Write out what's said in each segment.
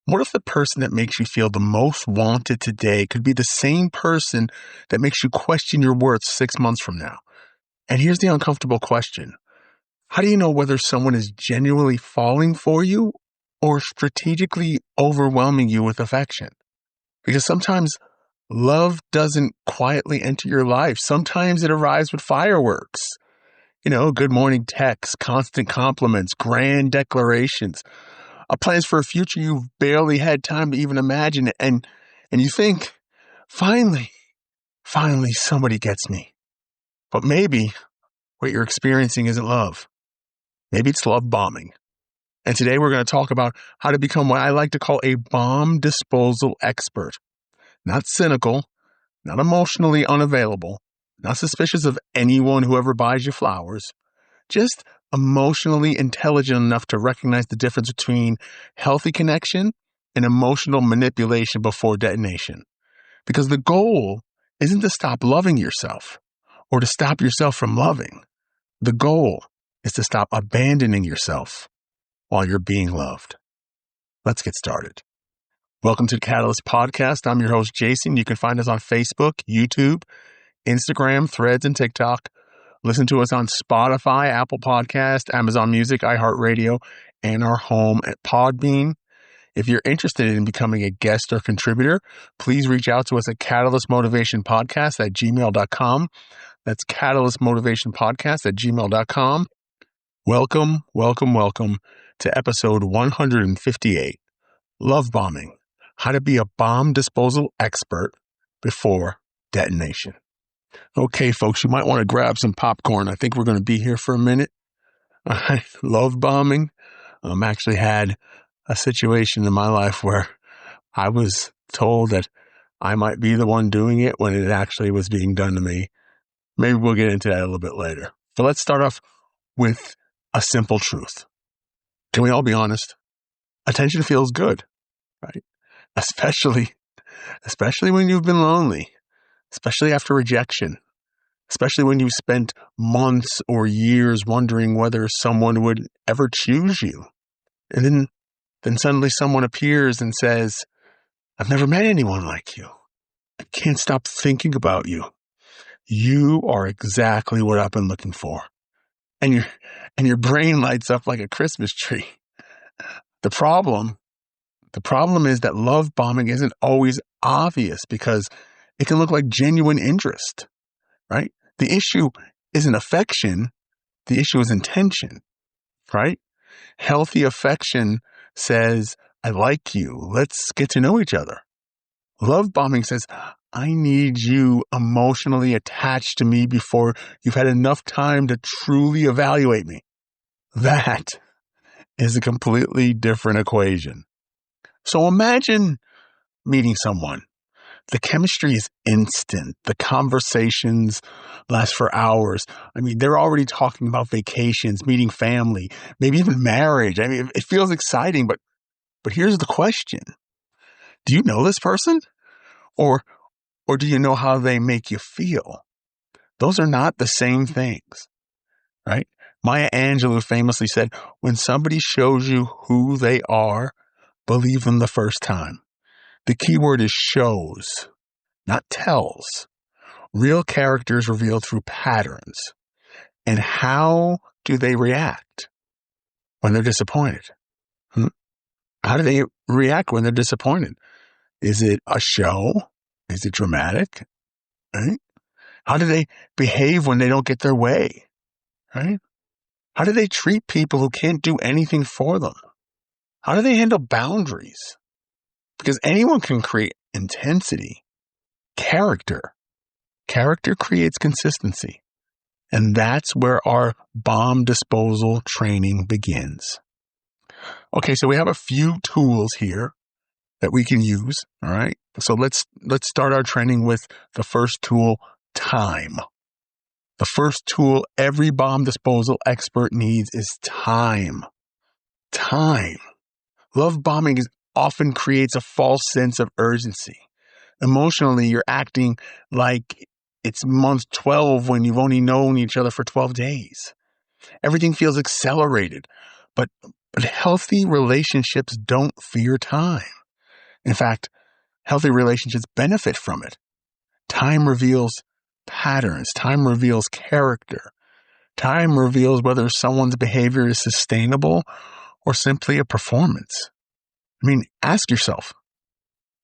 What if the person that makes you feel the most wanted today could be the same person that makes you question your worth 6 months from now? And here's the uncomfortable question. How do you know whether someone is genuinely falling for you or strategically overwhelming you with affection? Because sometimes love doesn't quietly enter your life. Sometimes it arrives with fireworks. Good morning texts, constant compliments, grand declarations, plans for a future you've barely had time to even imagine. And you think, finally somebody gets me. But maybe what you're experiencing isn't love. Maybe it's love bombing. And today we're going to talk about how to become what I like to call a bomb disposal expert. Not cynical, not emotionally unavailable, not suspicious of anyone who ever buys you flowers, just emotionally intelligent enough to recognize the difference between healthy connection and emotional manipulation before detonation. Because the goal isn't to stop loving yourself or to stop yourself from loving. The goal is to stop abandoning yourself while you're being loved. Let's get started. Welcome to the Catalyst Podcast. I'm your host, Jason. You can find us on Facebook, YouTube, Instagram, Threads, and TikTok. Listen to us on Spotify, Apple Podcast, Amazon Music, iHeartRadio, and our home at Podbean. If you're interested in becoming a guest or contributor, please reach out to us at catalystmotivationpodcast@gmail.com. That's catalystmotivationpodcast@gmail.com. Welcome to episode 158, Love Bombing, How to Be a Bomb Disposal Expert Before Detonation. Okay, folks, you might want to grab some popcorn. I think we're going to be here for a minute. All right, love bombing. Actually had a situation in my life where I was told that I might be the one doing it when it actually was being done to me. Maybe we'll get into that a little bit later. But let's start off with a simple truth. Can we all be honest? Attention feels good, right? Especially when you've been lonely, especially after rejection, especially when you've spent months or years wondering whether someone would ever choose you. And then suddenly someone appears and says, I've never met anyone like you. I can't stop thinking about you. You are exactly what I've been looking for. And your brain lights up like a Christmas tree. The problem is that love bombing isn't always obvious because it can look like genuine interest, right? The issue isn't affection. The issue is intention, right? Healthy affection says, I like you. Let's get to know each other. Love bombing says, I need you emotionally attached to me before you've had enough time to truly evaluate me. That is a completely different equation. So imagine meeting someone. The chemistry is instant. The conversations last for hours. I mean, they're already talking about vacations, meeting family, maybe even marriage. I mean, it feels exciting, but here's the question. Do you know this person? Or do you know how they make you feel? Those are not the same things, right? Maya Angelou famously said, when somebody shows you who they are, believe them the first time. The key word is shows, not tells. Real characters revealed through patterns. And how do they react when they're disappointed? How do they react when they're disappointed? Is it a show? Is it dramatic? Right? How do they behave when they don't get their way? Right? How do they treat people who can't do anything for them? How do they handle boundaries? Because anyone can create intensity. Character creates consistency. And that's where our bomb disposal training begins. Okay, so we have a few tools here that we can use, all right? So let's start our training with the first tool, time. The first tool every bomb disposal expert needs is time. Time. Love bombing often creates a false sense of urgency. Emotionally, you're acting like it's month 12 when you've only known each other for 12 days. Everything feels accelerated, but But healthy relationships don't fear time. In fact, healthy relationships benefit from it. Time reveals patterns. Time reveals character. Time reveals whether someone's behavior is sustainable or simply a performance. I mean, ask yourself,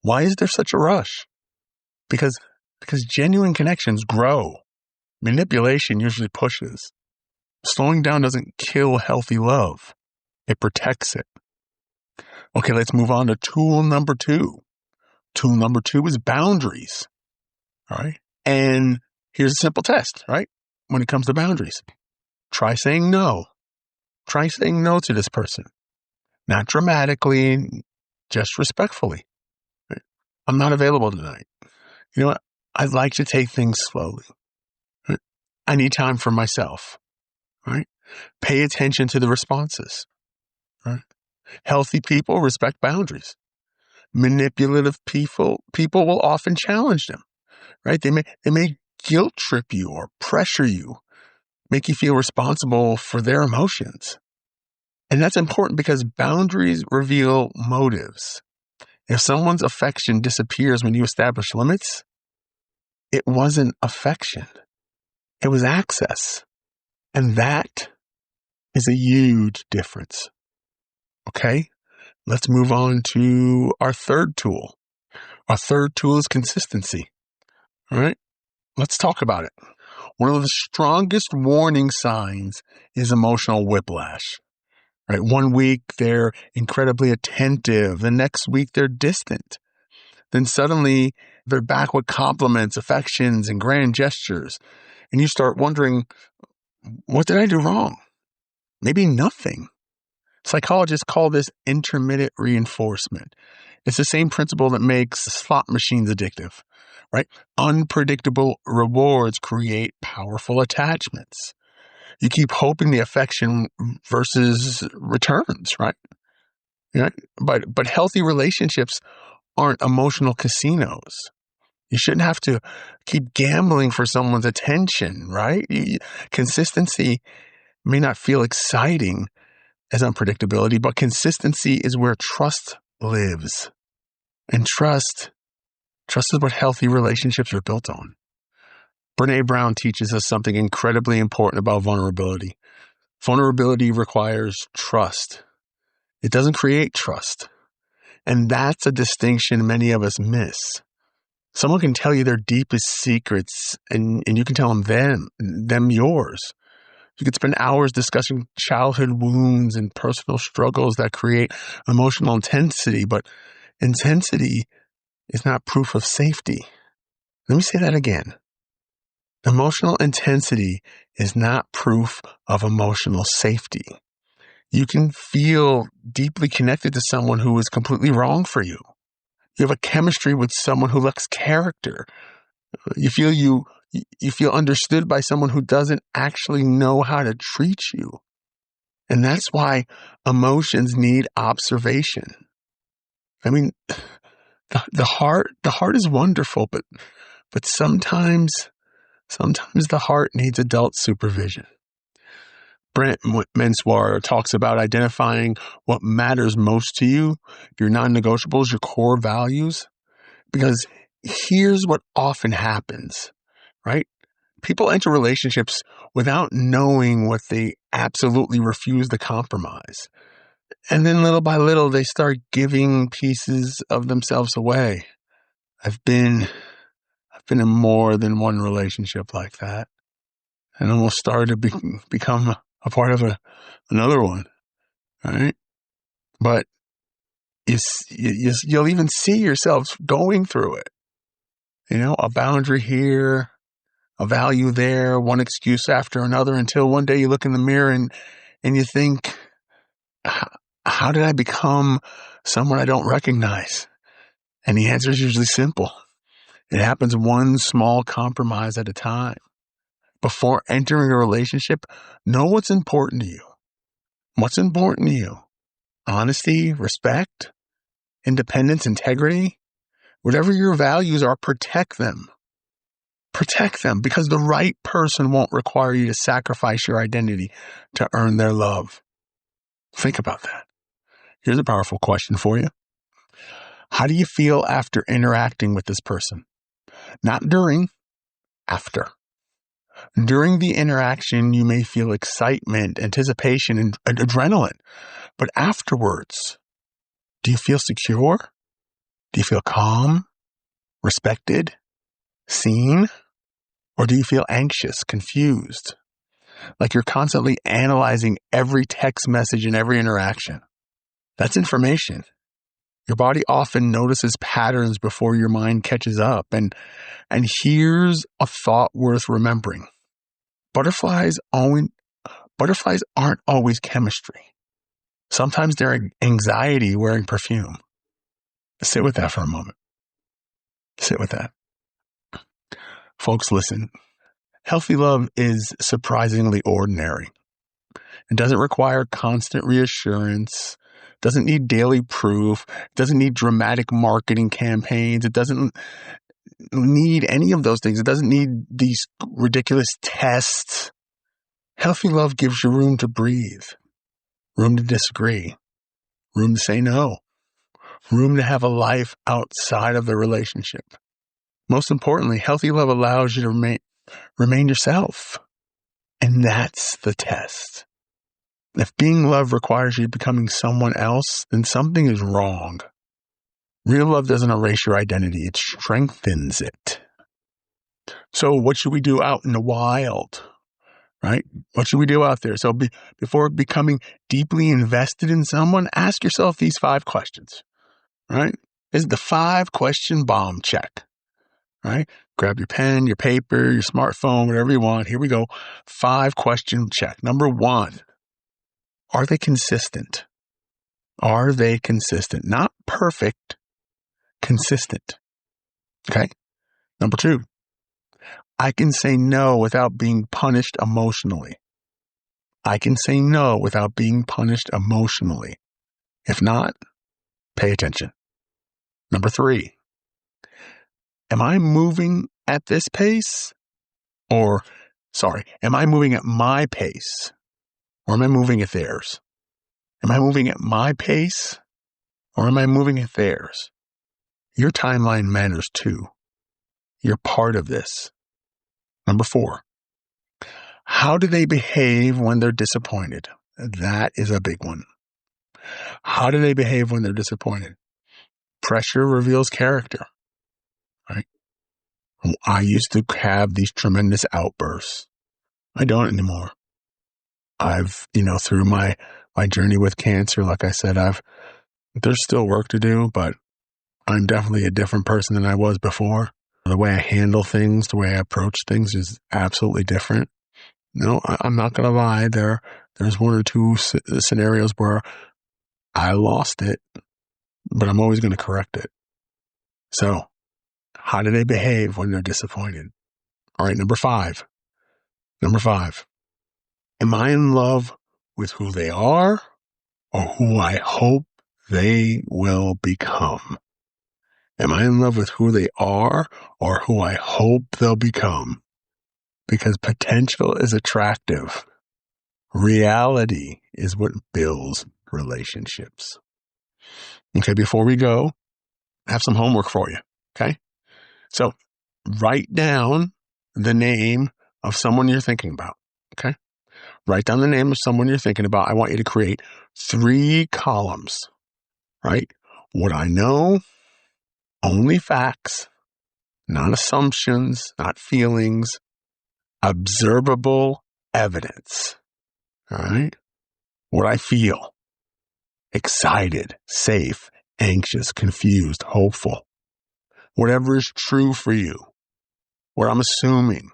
why is there such a rush? Because genuine connections grow. Manipulation usually pushes. Slowing down doesn't kill healthy love. It protects it. Okay, let's move on to tool number 2. Tool number 2 is boundaries. All right. And here's a simple test, right? When it comes to boundaries, try saying no. Try saying no to this person. Not dramatically, just respectfully. Right? I'm not available tonight. You know what? I'd like to take things slowly. Right? I need time for myself. Right? Pay attention to the responses. Right? Healthy people respect boundaries. Manipulative people will often challenge them. Right? They may guilt trip you or pressure you, make you feel responsible for their emotions. And that's important because boundaries reveal motives. If someone's affection disappears when you establish limits, it wasn't affection. It was access. And that is a huge difference. Okay? Let's move on to our third tool. Our third tool is consistency. All right? Let's talk about it. One of the strongest warning signs is emotional whiplash. Right? One week they're incredibly attentive. The next week they're distant. Then suddenly they're back with compliments, affections, and grand gestures. And you start wondering, what did I do wrong? Maybe nothing. Psychologists call this intermittent reinforcement. It's the same principle that makes slot machines addictive, right? Unpredictable rewards create powerful attachments. You keep hoping the affection versus returns, right? You know, but healthy relationships aren't emotional casinos. You shouldn't have to keep gambling for someone's attention, right? Consistency may not feel exciting as unpredictability, but consistency is where trust lives. And trust is what healthy relationships are built on. Brené Brown teaches us something incredibly important about vulnerability. Vulnerability requires trust. It doesn't create trust. And that's a distinction many of us miss. Someone can tell you their deepest secrets and you can tell them yours. You could spend hours discussing childhood wounds and personal struggles that create emotional intensity, but intensity is not proof of safety. Let me say that again. Emotional intensity is not proof of emotional safety. You can feel deeply connected to someone who is completely wrong for you. You have a chemistry with someone who lacks character. You feel understood by someone who doesn't actually know how to treat you. And that's why emotions need observation. I mean, the heart is wonderful, but sometimes the heart needs adult supervision. Brent Menswar talks about identifying what matters most to you, your non-negotiables, your core values, because here's what often happens, right? People enter relationships without knowing what they absolutely refuse to compromise. And then little by little, they start giving pieces of themselves away. I've been in more than one relationship like that, and almost started to become a part of another one, right? But you'll even see yourself going through it. You know, a boundary here, a value there, one excuse after another, until one day you look in the mirror and you think, how did I become someone I don't recognize? And the answer is usually simple. It happens one small compromise at a time. Before entering a relationship, know what's important to you. What's important to you? Honesty, respect, independence, integrity. Whatever your values are, protect them. Protect them, because the right person won't require you to sacrifice your identity to earn their love. Think about that. Here's a powerful question for you. How do you feel after interacting with this person? Not during, after. During the interaction, you may feel excitement, anticipation, and adrenaline. But afterwards, do you feel secure? Do you feel calm, respected, seen? Or do you feel anxious, confused? Like you're constantly analyzing every text message and every interaction. That's information. Your body often notices patterns before your mind catches up. And here's a thought worth remembering. Butterflies aren't always chemistry. Sometimes they're anxiety wearing perfume. Sit with that for a moment. Sit with that. Folks, listen. Healthy love is surprisingly ordinary. It doesn't require constant reassurance, doesn't need daily proof, doesn't need dramatic marketing campaigns, it doesn't need any of those things. It doesn't need these ridiculous tests. Healthy love gives you room to breathe, room to disagree, room to say no, room to have a life outside of the relationship. Most importantly, healthy love allows you to remain yourself. And that's the test. If being loved requires you becoming someone else, then something is wrong. Real love doesn't erase your identity, it strengthens it. So what should we do out in the wild? Right? What should we do out there? So before becoming deeply invested in someone, ask yourself these 5 questions. Right? This is the 5-question bomb check. Right? Grab your pen, your paper, your smartphone, whatever you want. Here we go. 5-question check. Number 1, are they consistent? Are they consistent? Not perfect, consistent. Okay? Number 2, I can say no without being punished emotionally. I can say no without being punished emotionally. If not, pay attention. Number 3, am I moving at this pace? Am I moving at my pace? Or am I moving at theirs? Am I moving at my pace? Or am I moving at theirs? Your timeline matters too. You're part of this. Number 4, how do they behave when they're disappointed? That is a big one. How do they behave when they're disappointed? Pressure reveals character, right? I used to have these tremendous outbursts. I don't anymore. I've, through my journey with cancer, like I said, there's still work to do, but I'm definitely a different person than I was before. The way I handle things, the way I approach things is absolutely different. No, I'm not going to lie. There's 1 or 2 scenarios where I lost it, but I'm always going to correct it. So, how do they behave when they're disappointed? All right, number 5. Am I in love with who they are or who I hope they will become? Am I in love with who they are or who I hope they'll become? Because potential is attractive. Reality is what builds relationships. Okay, before we go, I have some homework for you. Okay? So write down the name of someone you're thinking about. Okay? Write down the name of someone you're thinking about. I want you to create 3 columns. Right? What I know, only facts, not assumptions, not feelings, observable evidence. All right? What I feel, excited, safe, anxious, confused, hopeful. Whatever is true for you, what I'm assuming,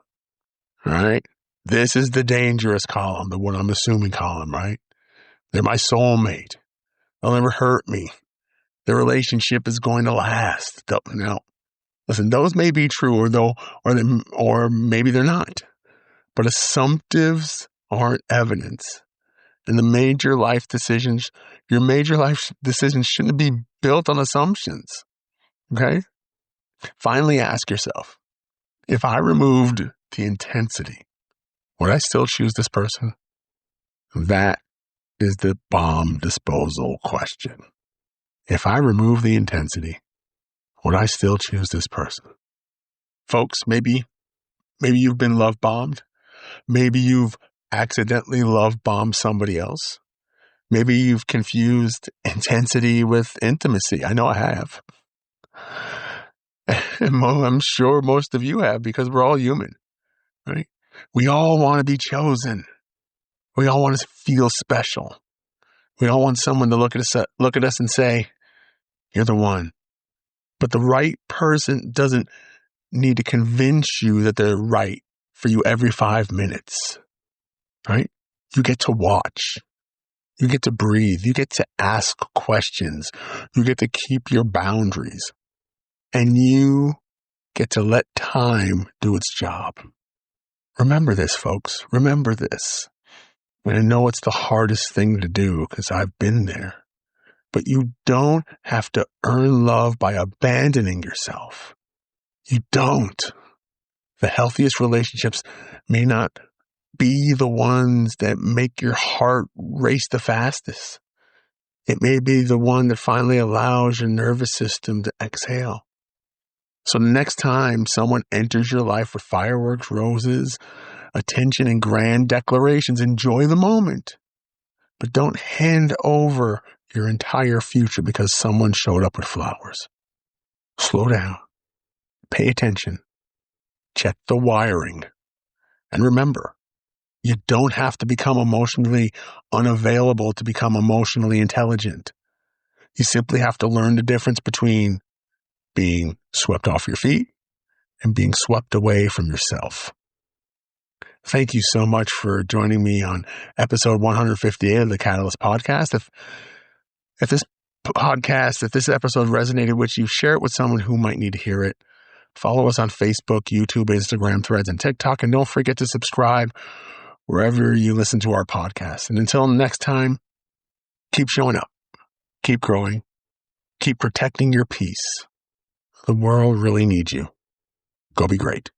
right? This is the dangerous column, the what I'm assuming column, right? They're my soulmate. They'll never hurt me. The relationship is going to last. Now, listen, those may be true, or maybe they're not. But assumptives aren't evidence. And your major life decisions shouldn't be built on assumptions. Okay? Finally, ask yourself, if I removed the intensity, would I still choose this person? That is the bomb disposal question. If I remove the intensity, would I still choose this person? Folks, maybe you've been love bombed. Maybe you've accidentally love bombed somebody else. Maybe you've confused intensity with intimacy. I know I have. I'm sure most of you have, because we're all human, right? We all want to be chosen. We all want to feel special. We all want someone to look at us and say, "You're the one." But the right person doesn't need to convince you that they're right for you every 5 minutes, right? You get to watch. You get to breathe. You get to ask questions. You get to keep your boundaries. And you get to let time do its job. Remember this, folks. Remember this. And I know it's the hardest thing to do because I've been there. But you don't have to earn love by abandoning yourself. You don't. The healthiest relationships may not be the ones that make your heart race the fastest. It may be the one that finally allows your nervous system to exhale. So the next time someone enters your life with fireworks, roses, attention, and grand declarations, enjoy the moment. But don't hand over your entire future because someone showed up with flowers. Slow down. Pay attention. Check the wiring. And remember, you don't have to become emotionally unavailable to become emotionally intelligent. You simply have to learn the difference between being swept off your feet and being swept away from yourself. Thank you so much for joining me on episode 158 of the Catalyst Podcast. If this episode resonated with you, share it with someone who might need to hear it. Follow us on Facebook, YouTube, Instagram, Threads, and TikTok. And don't forget to subscribe wherever you listen to our podcast. And until next time, keep showing up, keep growing, keep protecting your peace. The world really needs you. Go be great.